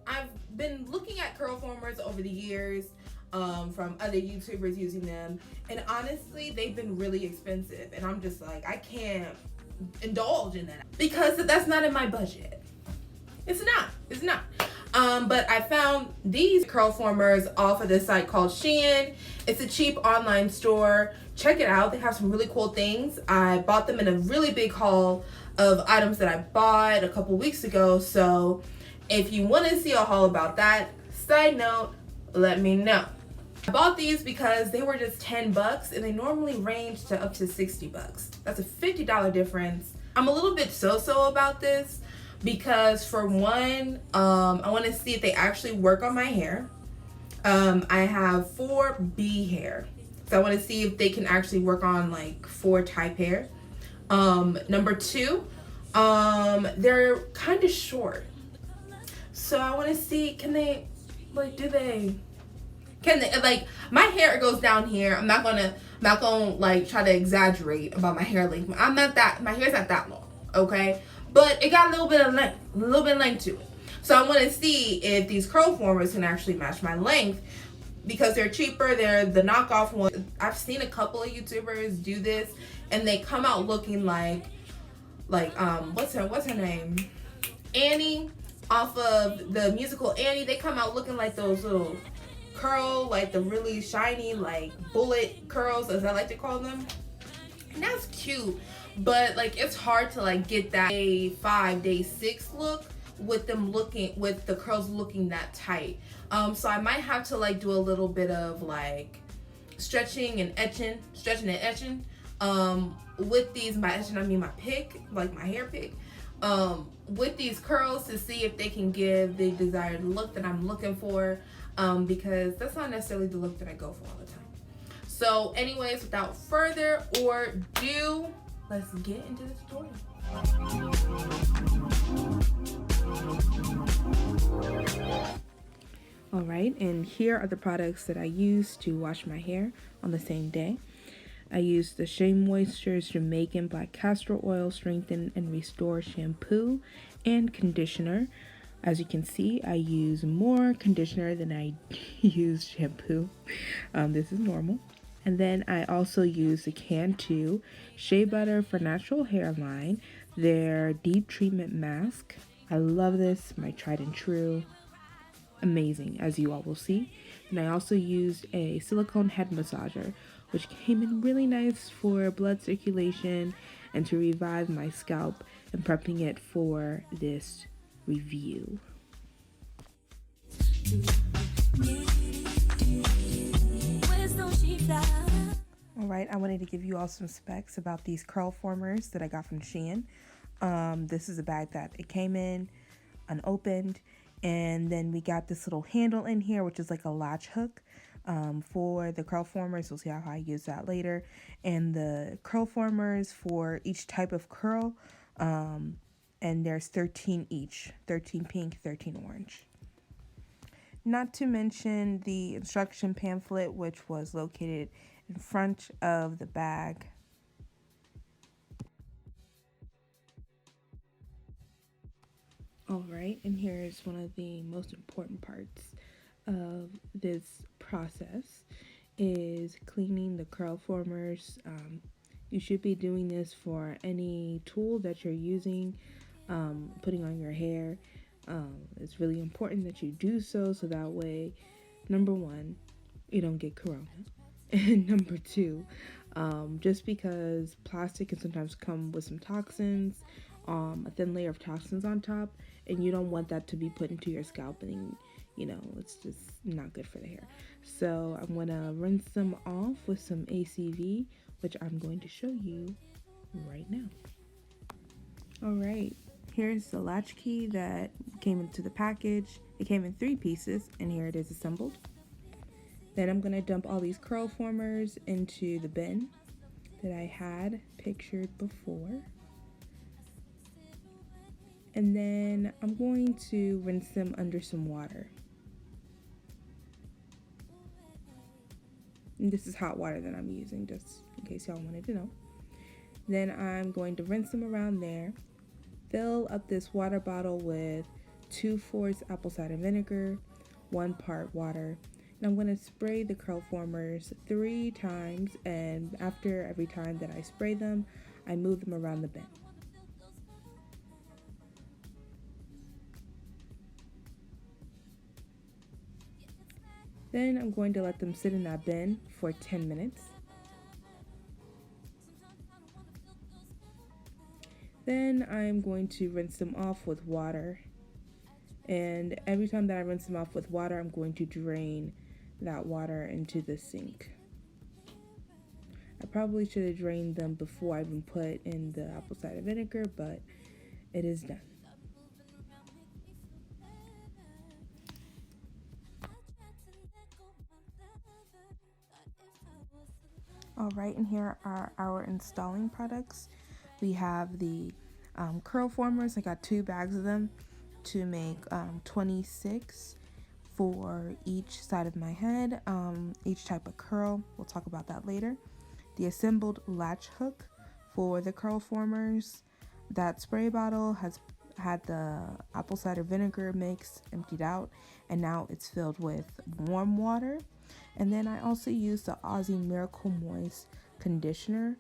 I've been looking at curl formers over the years, from other YouTubers using them, and honestly, they've been really expensive, and I'm just like, I can't indulge in that because that's not in my budget. It's not. But I found these curl formers off of this site called Shein. It's a cheap online store. Check it out. They have some really cool things. I bought them in a really big haul of items that I bought a couple weeks ago. So if you want to see a haul about that, side note, let me know. I bought these because they were just 10 bucks and they normally range to up to 60 bucks. That's a $50 difference. I'm a little bit so-so about this because for one, I want to see if they actually work on my hair. I have 4B hair, so I want to see if they can actually work on like 4 type hair. Number two, they're kind of short, so I want to see, can they, like, like, my hair goes down here. I'm not gonna like try to exaggerate about my hair length. My hair's not that long, okay? But it got a little bit of length to it. So I want to see if these curl formers can actually match my length because they're cheaper. They're the knockoff one. I've seen a couple of YouTubers do this, and they come out looking like what's her name? Annie, off of the musical Annie. They come out looking like those little curl, like the really shiny, like bullet curls, as I like to call them. And that's cute, but like it's hard to like get that day 5, day 6 look with the curls looking that tight. So I might have to like do a little bit of like stretching and etching with these, by etching I mean my pick, like my hair pick, with these curls to see if they can give the desired look that I'm looking for, because that's not necessarily the look that I go for all the time. So anyways, without further ado, let's get into the tutorial. Alright, and here are the products that I use to wash my hair on the same day. I use the Shea Moisture's Jamaican Black Castor Oil Strengthen and Restore Shampoo and Conditioner. As you can see, I use more conditioner than I use shampoo. This is normal. And then I also use the Cantu Shea Butter for Natural Hairline, their Deep Treatment Mask. I love this, my tried and true. Amazing, as you all will see. And I also used a silicone head massager, which came in really nice for blood circulation and to revive my scalp and prepping it for this review. Alright, I wanted to give you all some specs about these curl formers that I got from Shein. This is a bag that it came in unopened, and then we got this little handle in here, which is like a latch hook for the curl formers. We'll see how I use that later. And the curl formers for each type of curl, and there's 13 each, 13 pink, 13 orange. Not to mention the instruction pamphlet, which was located in front of the bag. Alright, and here's one of the most important parts of this process is cleaning the curl formers. You should be doing this for any tool that you're using, putting on your hair. It's really important that you do so that way, number one, you don't get corona, and number two, just because plastic can sometimes come with some toxins, a thin layer of toxins on top, and you don't want that to be put into your scalp, and you know, it's just not good for the hair. So I'm gonna rinse them off with some ACV, which I'm going to show you right now. Alright, here's the latchkey that came into the package. It came in 3 pieces, and here it is assembled. Then I'm gonna dump all these curl formers into the bin that I had pictured before. And then I'm going to rinse them under some water. And this is hot water that I'm using, just in case y'all wanted to know. Then I'm going to rinse them around there. Fill up this water bottle with 2/4 apple cider vinegar, 1 part water. And I'm going to spray the curl formers 3 times, and after every time that I spray them, I move them around the bin. Then I'm going to let them sit in that bin for 10 minutes. Then I'm going to rinse them off with water. And every time that I rinse them off with water, I'm going to drain that water into the sink. I probably should have drained them before I even put in the apple cider vinegar, but it is done. Alright, and here are our installing products. We have the curl formers. I got 2 bags of them to make 26 for each side of my head, each type of curl. We'll talk about that later. The assembled latch hook for the curl formers. That spray bottle has had the apple cider vinegar mix emptied out, and now it's filled with warm water. And then I also used the Aussie Miracle Moist conditioner,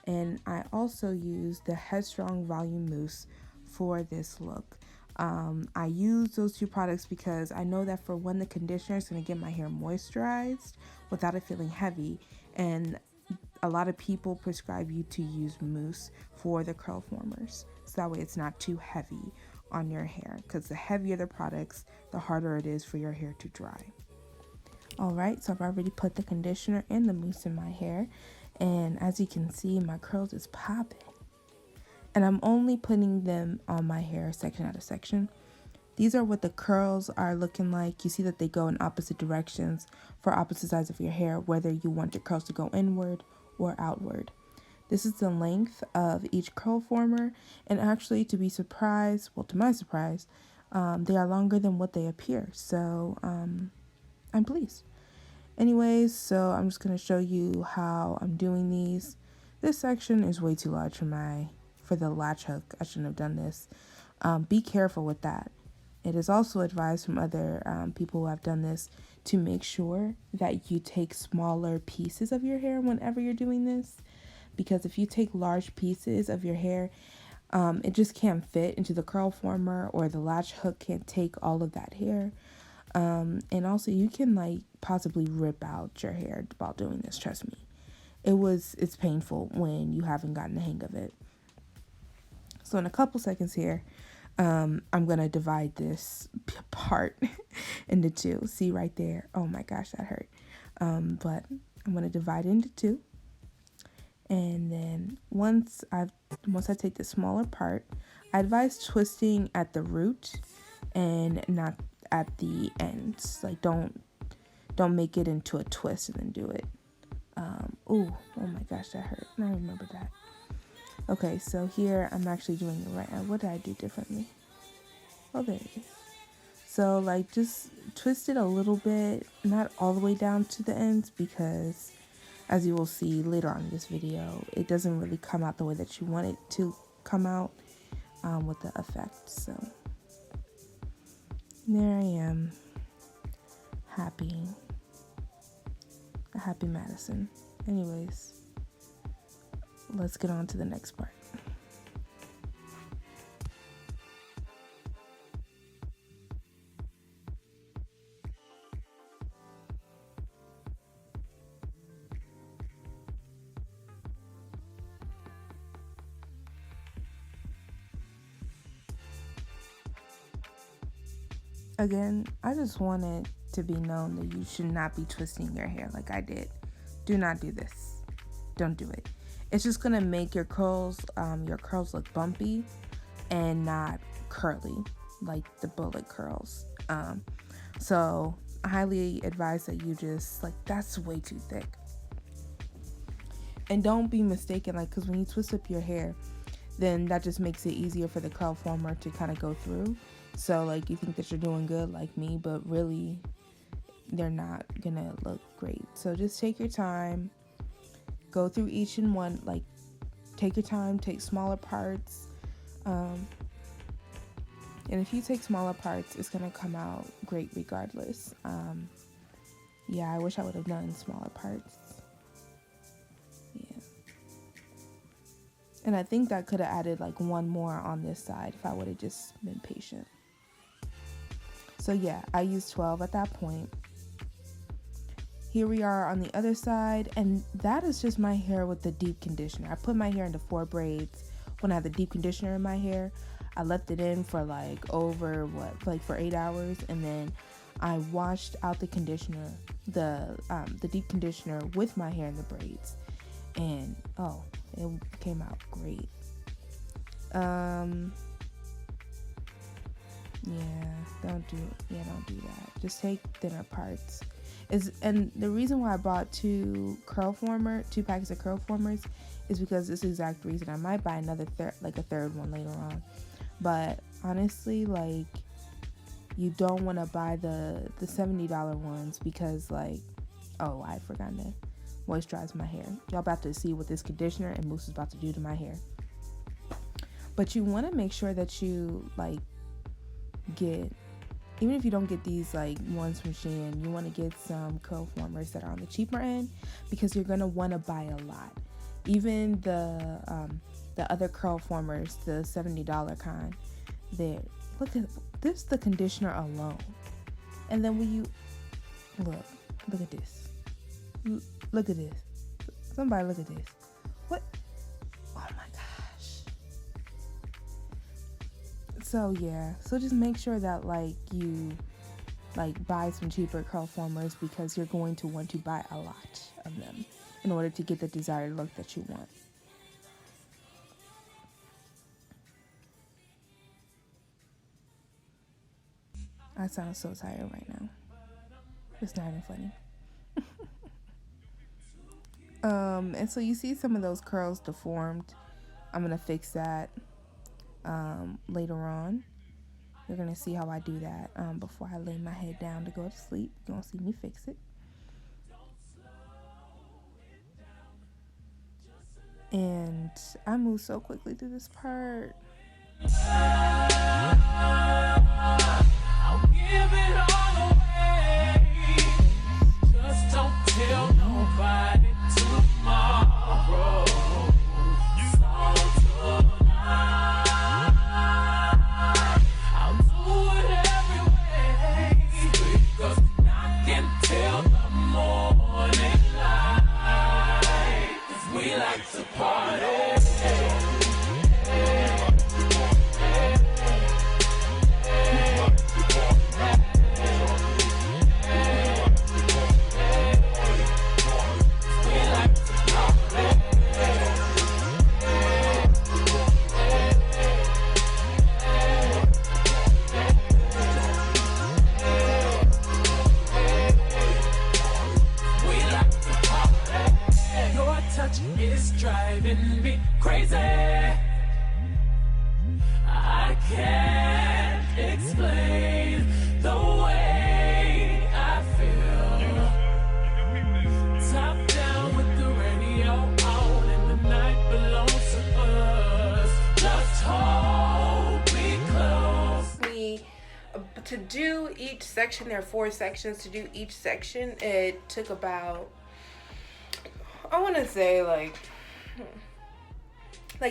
and I also used the Headstrong Volume Mousse for this look. I use those 2 products because I know that for when the conditioner is going to get my hair moisturized without it feeling heavy, and a lot of people prescribe you to use mousse for the curl formers, so that way it's not too heavy on your hair, because the heavier the products, the harder it is for your hair to dry. Alright, so I've already put the conditioner and the mousse in my hair, and as you can see, my curls is popping. And I'm only putting them on my hair section out of section. These are what the curls are looking like. You see that they go in opposite directions for opposite sides of your hair, whether you want your curls to go inward or outward. This is the length of each curl former, and actually, to be surprised, well, to my surprise, they are longer than what they appear. So I'm pleased. Anyways, so I'm just going to show you how I'm doing these. This section is way too large for the latch hook. I shouldn't have done this. Be careful with that. It is also advised from other people who have done this to make sure that you take smaller pieces of your hair whenever you're doing this, because if you take large pieces of your hair, it just can't fit into the curl former, or the latch hook can't take all of that hair. And also you can possibly rip out your hair while doing this. Trust me, it's painful when you haven't gotten the hang of it. So in a couple seconds here, I'm gonna divide this part into 2. See right there? Oh my gosh, that hurt. But I'm gonna divide it into 2, and then once I take the smaller part, I advise twisting at the root and not at the ends. Don't make it into a twist and then do it. Oh my gosh, that hurt. I remember that. Okay, so here I'm actually doing it right. What did I do differently? Oh, there it is. So just twist it a little bit, not all the way down to the ends, because as you will see later on in this video, it doesn't really come out the way that you want it to come out with the effect. So there I am, a happy Madison. Anyways, let's get on to the next part. Again, I just want it to be known that you should not be twisting your hair like I did. Do not do this. Don't do it. It's just gonna make your curls look bumpy and not curly like the bullet curls. So I highly advise that you just that's way too thick. And don't be mistaken, because when you twist up your hair, then that just makes it easier for the curl former to kind of go through. So you think that you're doing good like me, but really they're not gonna look great. So just take your time, go through each and one, take your time, take smaller parts. And if you take smaller parts, it's going to come out great regardless. Yeah, I wish I would have done smaller parts. Yeah. And I think that could have added like one more on this side if I would have just been patient. So yeah, I used 12 at that point. Here we are on the other side, and that is just my hair with the deep conditioner. I put my hair into 4 braids when I had the deep conditioner in my hair. I left it in for like for 8 hours, and then I washed out the conditioner, the deep conditioner with my hair in the braids, and it came out great. Don't do that. Just take thinner parts. And the reason why I bought 2 packets of curl formers is because this exact reason. I might buy a third one later on. But honestly, like, you don't want to buy the $70 ones because, like, I forgot to moisturize my hair. Y'all about to see what this conditioner and mousse is about to do to my hair. But you want to make sure that you, like, even if you don't get these like ones from Shein, you want to get some curl formers that are on the cheaper end, because you're going to want to buy a lot. Even the other curl formers, the $70 kind, look at this, the conditioner alone. And then when you look at this. Look at this. Somebody look at this. What? Oh my gosh. So yeah, so just make sure that like you like buy some cheaper curl formers, because you're going to want to buy a lot of them in order to get the desired look that you want. I sound so tired right now. It's not even funny. And so you see some of those curls deformed. I'm gonna fix that later on. You're gonna see how I do that before I lay my head down to go to sleep. You're gonna see me fix it. And I move so quickly through this part. I'll give it all away. Just don't tell nobody tomorrow. I'll do it every way, because I can tell the morning light, 'cause we like to party. It's driving me crazy. I can't explain the way I feel. Top down with the radio on, and the night belongs to us. Just hold me close. To do each section, there are 4 sections. To do each section, it took about, I want to say like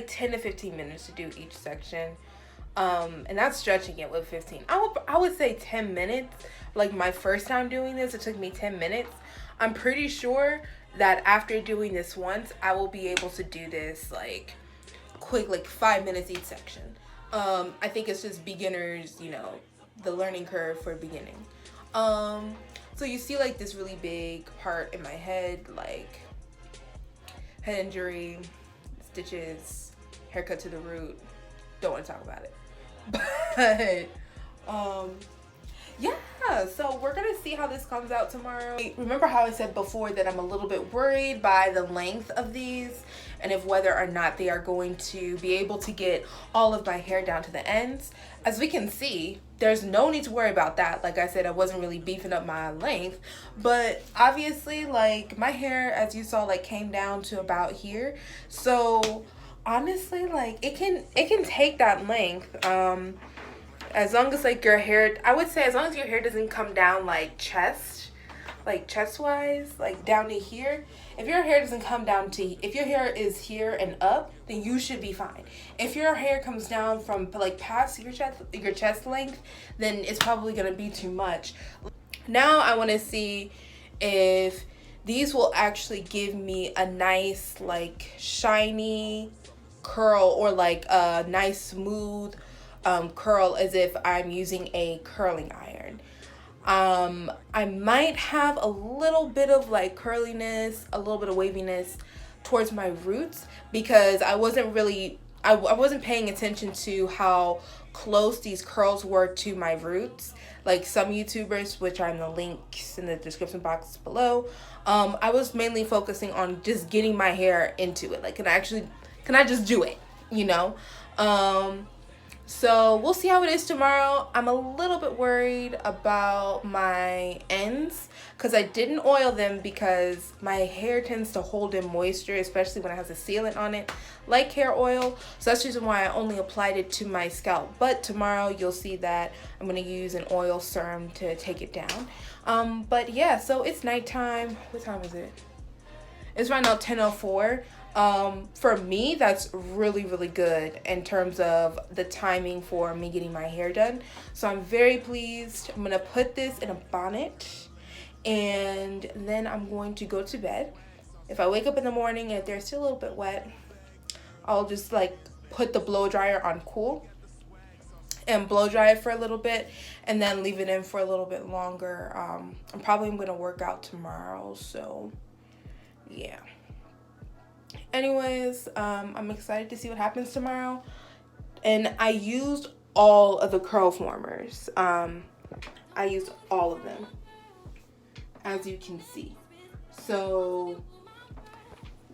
10 to 15 minutes to do each section, and that's stretching it with 15. I would say 10 minutes. Like my first time doing this, it took me 10 minutes. I'm pretty sure that after doing this once, I will be able to do this like quick, like 5 minutes each section. I think it's just beginners, the learning curve for beginning. So you see like this really big part in my head, like head injury, stitches, haircut to the root. Don't want to talk about it. But yeah, so we're gonna see how this comes out tomorrow. Remember how I said before that I'm a little bit worried by the length of these and if whether or not they are going to be able to get all of my hair down to the ends. As we can see, there's no need to worry about that. Like I said, I wasn't really beefing up my length, but obviously like my hair, as you saw, like came down to about here. So honestly, like it can take that length. as long as like your hair, I would say as long as your hair doesn't come down like chest wise, like down to here. If your hair doesn't come down to, if your hair is here and up, then you should be fine. If your hair comes down from like past your chest length, then it's probably gonna be too much. Now I want to see if these will actually give me a nice like shiny curl, or like a nice smooth curl, as if I'm using a curling iron. I might have a little bit of like curliness, a little bit of waviness towards my roots, because I wasn't paying attention to how close these curls were to my roots. Like some YouTubers, which are in the links in the description box below, I was mainly focusing on just getting my hair into it. Like, can I just do it, you know? So we'll see how it is tomorrow. I'm a little bit worried about my ends, because I didn't oil them, because my hair tends to hold in moisture, especially when it has a sealant on it, like hair oil. So that's the reason why I only applied it to my scalp. But tomorrow you'll see that I'm going to use an oil serum to take it down. But yeah, so it's nighttime. What time is it? It's right now 10:04. For me, that's really, really good in terms of the timing for me getting my hair done. So I'm very pleased. I'm gonna put this in a bonnet, and then I'm going to go to bed. If I wake up in the morning and if they're still a little bit wet, I'll just like put the blow dryer on cool and blow dry it for a little bit, and then leave it in for a little bit longer. I'm probably gonna work out tomorrow, so yeah. Anyways, I'm excited to see what happens tomorrow. And I used all of the curl formers. I used all of them, as you can see. So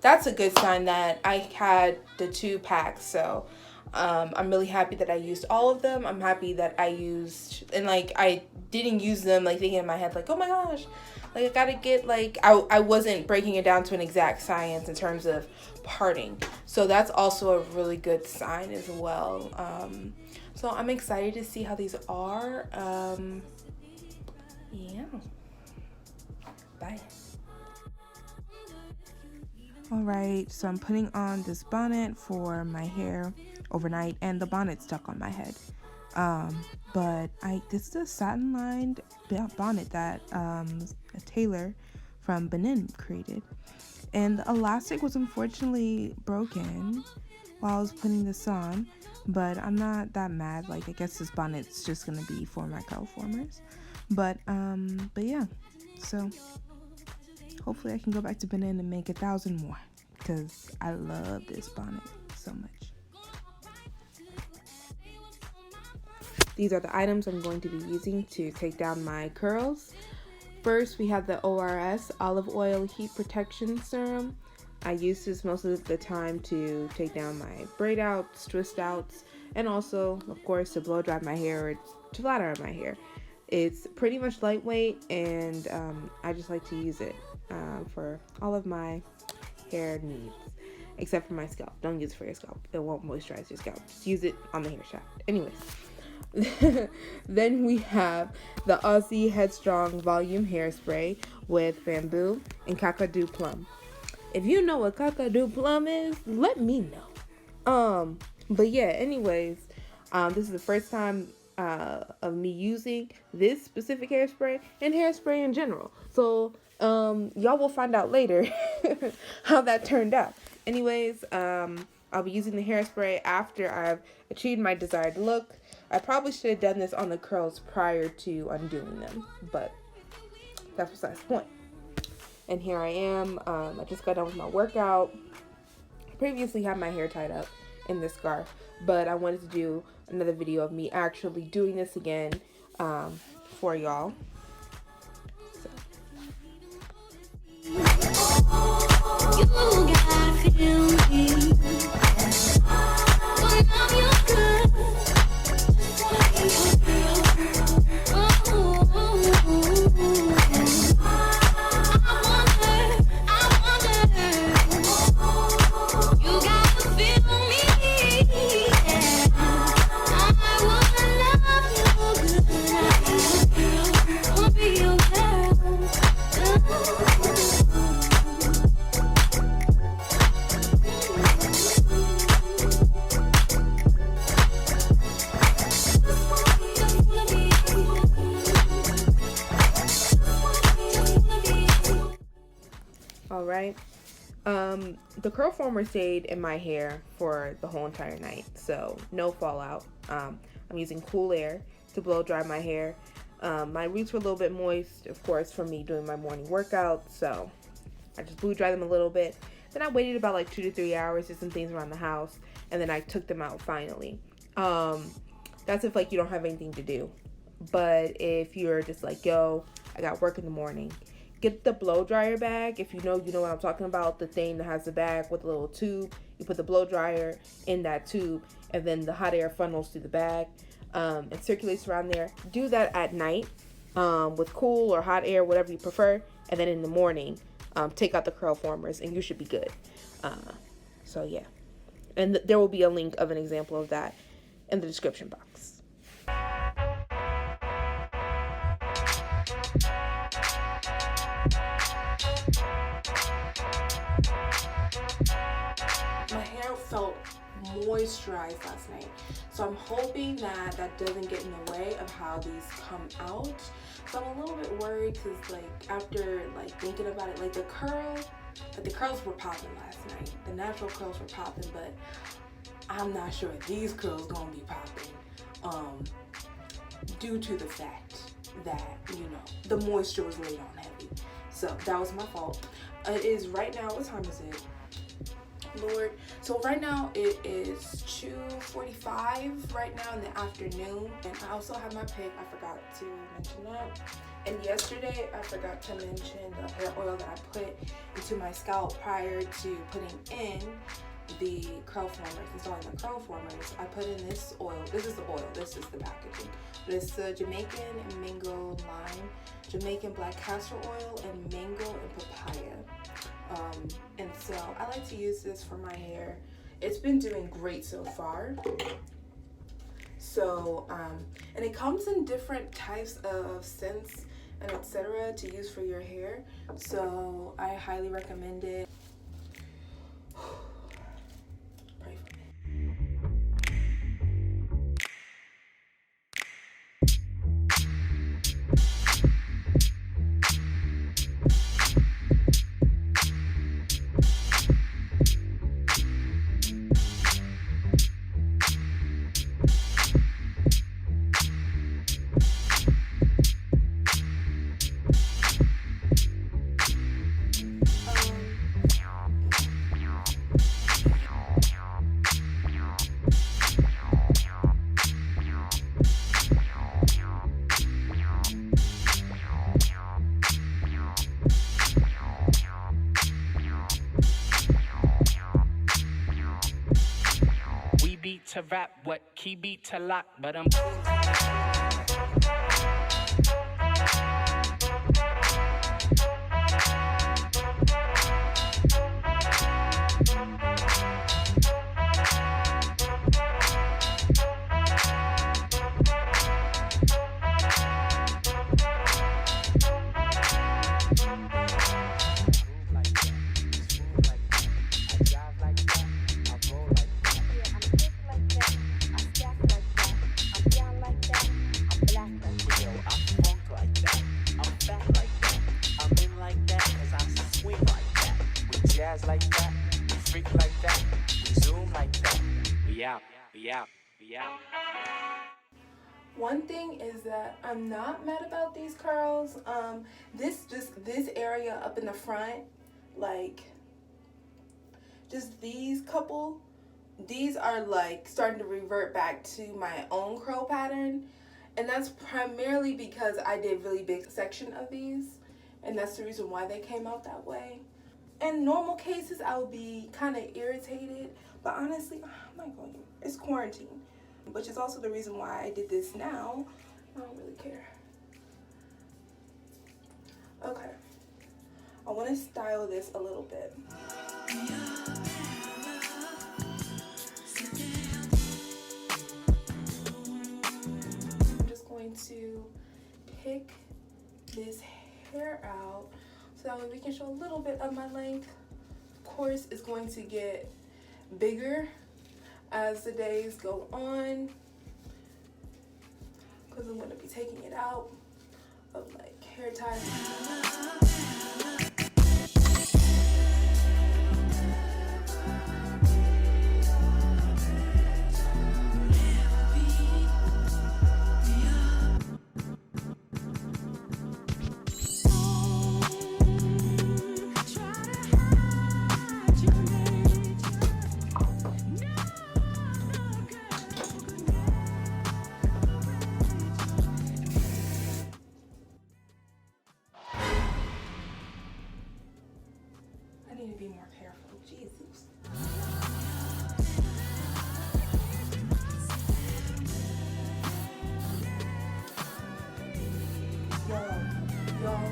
that's a good sign that I had the 2 packs. So I'm really happy that I used all of them. I'm happy that I used, and like I didn't use them like thinking in my head like, oh my gosh, like I gotta get like, I wasn't breaking it down to an exact science in terms of parting. So that's also a really good sign as well. So I'm excited to see how these are. Yeah. Bye. All right, so I'm putting on this bonnet for my hair overnight, and the bonnet's stuck on my head. But this is a satin lined bonnet that a tailor from Benin created, and the elastic was unfortunately broken while I was putting this on, but I'm not that mad. Like, I guess this bonnet's just gonna be for my curl formers, but yeah, so hopefully I can go back to Benin and make 1,000 more, because I love this bonnet so much. These are the items I'm going to be using to take down my curls. First, we have the ORS Olive Oil Heat Protection Serum. I use this most of the time to take down my braid outs, twist outs, and also, of course, to blow dry my hair or to flat iron my hair. It's pretty much lightweight, and I just like to use it for all of my hair needs, except for my scalp. Don't use it for your scalp. It won't moisturize your scalp. Just use it on the hair shaft. Anyways. Then we have the Aussie Headstrong Volume Hairspray with bamboo and Kakadu Plum. If you know what Kakadu Plum is, let me know. But yeah, anyways, this is the first time of me using this specific hairspray and hairspray in general. So y'all will find out later how that turned out. Anyways, I'll be using the hairspray after I've achieved my desired look. I probably should have done this on the curls prior to undoing them, but that's besides the point. And here I am. I just got done with my workout. Previously had my hair tied up in this scarf, but I wanted to do another video of me actually doing this again for y'all. So. You gotta feel me. right? The curl former stayed in my hair for the whole entire night, so no fallout. I'm using cool air to blow dry my hair. My roots were a little bit moist, of course, from me doing my morning workout, so I just blew dry them a little bit. Then I waited about like 2 to 3 hours, did some things around the house, and then I took them out finally. That's if like you don't have anything to do. But if you're just like, yo, I got work in the morning, get the blow dryer bag. If you know what I'm talking about, the thing that has the bag with a little tube. You put the blow dryer in that tube, and then the hot air funnels through the bag and circulates around there. Do that at night with cool or hot air, whatever you prefer, and then in the morning, take out the curl formers, and you should be good. So yeah, and there will be a link of an example of that in the description box. My hair felt moisturized last night, so I'm hoping that that doesn't get in the way of how these come out. So I'm a little bit worried because like after like thinking about it, like the curls were popping last night. The natural curls were popping, but I'm not sure these curls gonna be popping due to the fact that, you know, the moisture was laid on heavy. So that was my fault. It is right now, what time is it? Lord. So right now it is 2:45 right now in the afternoon, and I also have my pick. I forgot to mention that. And yesterday I forgot to mention the hair oil that I put into my scalp prior to putting in the curl formers, installing the curl formers. I put in this oil. This is the oil. This is the packaging. It's Jamaican and mango lime, Jamaican black castor oil, and mango and papaya. And so I like to use this for my hair. It's been doing great so far. So, and it comes in different types of scents and etc. to use for your hair. So I highly recommend it. Pray for me. To rap, what key beat to lock, but I'm One thing is that I'm not mad about these curls. This area up in the front, like just these couple, these are like starting to revert back to my own curl pattern, and that's primarily because I did really big section of these, and that's the reason why they came out that way. In normal cases, I would be kind of irritated, but honestly, I'm not going to. It's quarantine, which is also the reason why I did this now. I don't really care. Okay, I want to style this a little bit. I'm just going to pick this hair out so that way we can show a little bit of my length. Of course, it's going to get bigger as the days go on because I'm going to be taking it out of like hair ties. be more careful. Jesus. Y'all,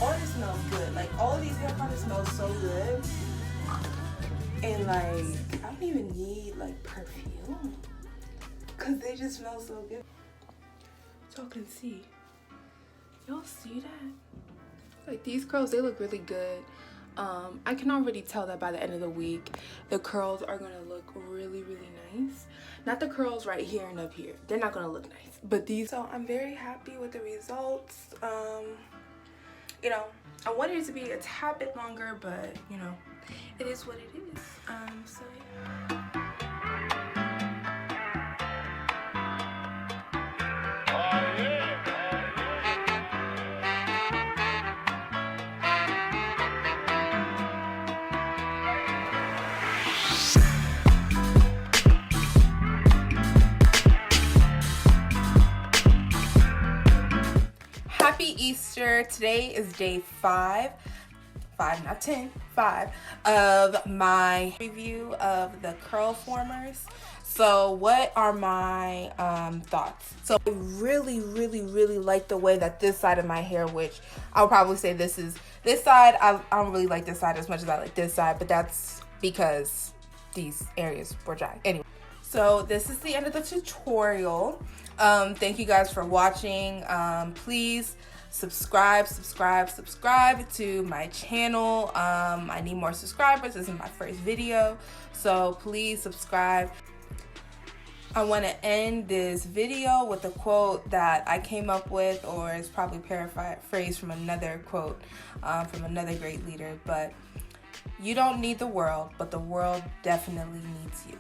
all this smells good. Like, all of these hair products smell so good. And, like, I don't even need, like, perfume. Because they just smell so good. Y'all can see. Y'all see that? Like, these curls, they look really good. I can already tell that by the end of the week, the curls are gonna look really, really nice. Not the curls right here and up here. They're not gonna look nice. But these, so I'm very happy with the results. You know, I wanted it to be a tad bit longer, but, you know, it is what it is. So yeah. Happy Easter. Today is day 5, not 10, 5 of my review of the curl formers. So what are my thoughts? So I really like the way that this side of my hair, which I'll probably say this side, I don't really like this side as much as I like this side, but that's because these areas were dry. Anyway, so this is the end of the tutorial. Thank you guys for watching. Please subscribe to my channel. I need more subscribers. This is my first video, so please subscribe. I want to end this video with a quote that I came up with, or it's probably paraphrased from another quote from another great leader, but you don't need the world, but the world definitely needs you.